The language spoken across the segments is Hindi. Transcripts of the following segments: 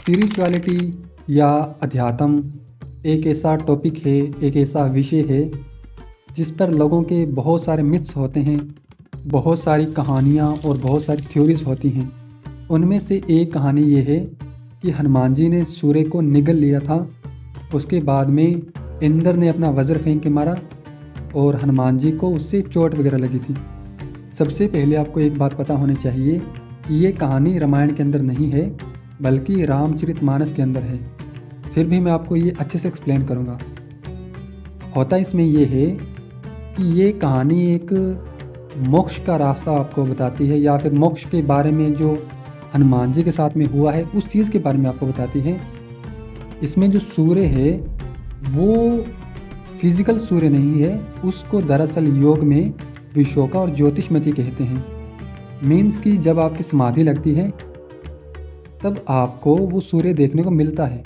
स्पिरिचुअलिटी या अध्यात्म एक ऐसा टॉपिक है, एक ऐसा विषय है जिस पर लोगों के बहुत सारे मिथ्स होते हैं, बहुत सारी कहानियाँ और बहुत सारी थ्योरीज होती हैं। उनमें से एक कहानी ये है कि हनुमान जी ने सूर्य को निगल लिया था। उसके बाद में इंद्र ने अपना वज्र फेंक के मारा और हनुमान जी को उससे चोट वगैरह लगी थी। सबसे पहले आपको एक बात पता होनी चाहिए कि ये कहानी रामायण के अंदर नहीं है, बल्कि रामचरितमानस के अंदर है। फिर भी मैं आपको ये अच्छे से एक्सप्लेन करूँगा। होता इसमें ये है कि ये कहानी एक मोक्ष का रास्ता आपको बताती है, या फिर मोक्ष के बारे में जो हनुमान जी के साथ में हुआ है उस चीज़ के बारे में आपको बताती है। इसमें जो सूर्य है वो फिजिकल सूर्य नहीं है, उसको दरअसल योग में विशोका और ज्योतिषमती कहते हैं। मीन्स कि जब आपकी समाधि लगती है तब आपको वो सूर्य देखने को मिलता है,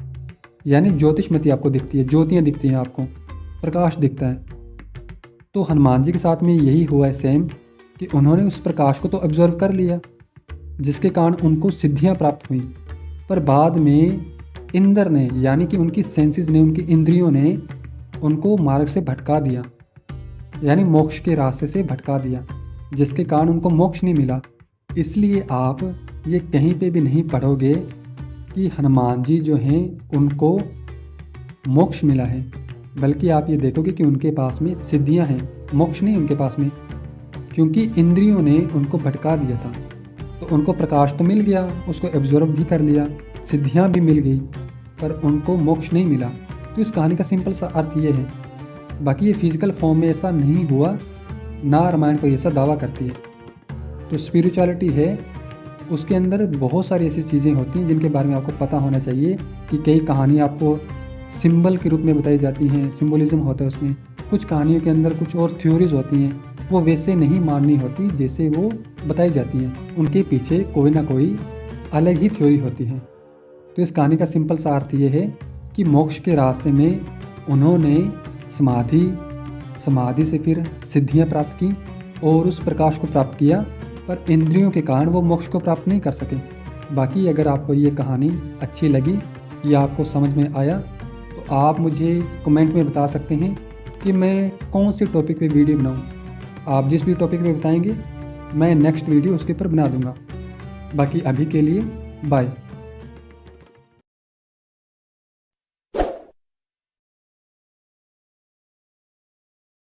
यानी ज्योतिषमती आपको दिखती है, ज्योतियाँ दिखती हैं, आपको प्रकाश दिखता है। तो हनुमान जी के साथ में यही हुआ है सेम, कि उन्होंने उस प्रकाश को तो ऑब्जर्व कर लिया, जिसके कारण उनको सिद्धियाँ प्राप्त हुई। पर बाद में इंद्र ने, यानी कि उनकी सेंसेस ने, उनकी इंद्रियों ने उनको मार्ग से भटका दिया, यानी मोक्ष के रास्ते से भटका दिया, जिसके कारण उनको मोक्ष नहीं मिला। इसलिए आप ये कहीं पे भी नहीं पढ़ोगे कि हनुमान जी जो हैं उनको मोक्ष मिला है, बल्कि आप ये देखोगे कि उनके पास में सिद्धियां हैं, मोक्ष नहीं उनके पास में, क्योंकि इंद्रियों ने उनको भटका दिया था। तो उनको प्रकाश तो मिल गया, उसको एब्जॉर्व भी कर लिया, सिद्धियां भी मिल गई, पर उनको मोक्ष नहीं मिला। तो इस कहानी का सिंपल सा अर्थ ये है। बाकी ये फिजिकल फॉर्म में ऐसा नहीं हुआ, ना रामायण कोई ऐसा दावा करती है। तो स्पिरिचुअलिटी है, उसके अंदर बहुत सारी ऐसी चीज़ें होती हैं जिनके बारे में आपको पता होना चाहिए। कि कई कहानी आपको सिंबल के रूप में बताई जाती हैं, सिंबोलिज्म होता है उसमें। कुछ कहानियों के अंदर कुछ और थ्योरीज होती हैं, वो वैसे नहीं माननी होती जैसे वो बताई जाती हैं, उनके पीछे कोई ना कोई अलग ही थ्योरी होती है। तो इस कहानी का सिंपल सा अर्थ ये है कि मोक्ष के रास्ते में उन्होंने समाधि से फिर सिद्धियाँ प्राप्त की और उस प्रकाश को प्राप्त किया, पर इंद्रियों के कारण वो मोक्ष को प्राप्त नहीं कर सके। बाकी अगर आपको ये कहानी अच्छी लगी या आपको समझ में आया तो आप मुझे कमेंट में बता सकते हैं कि मैं कौन से टॉपिक पे वीडियो बनाऊं। आप जिस भी टॉपिक पे बताएंगे मैं नेक्स्ट वीडियो उसके ऊपर बना दूंगा। बाकी अभी के लिए बाय।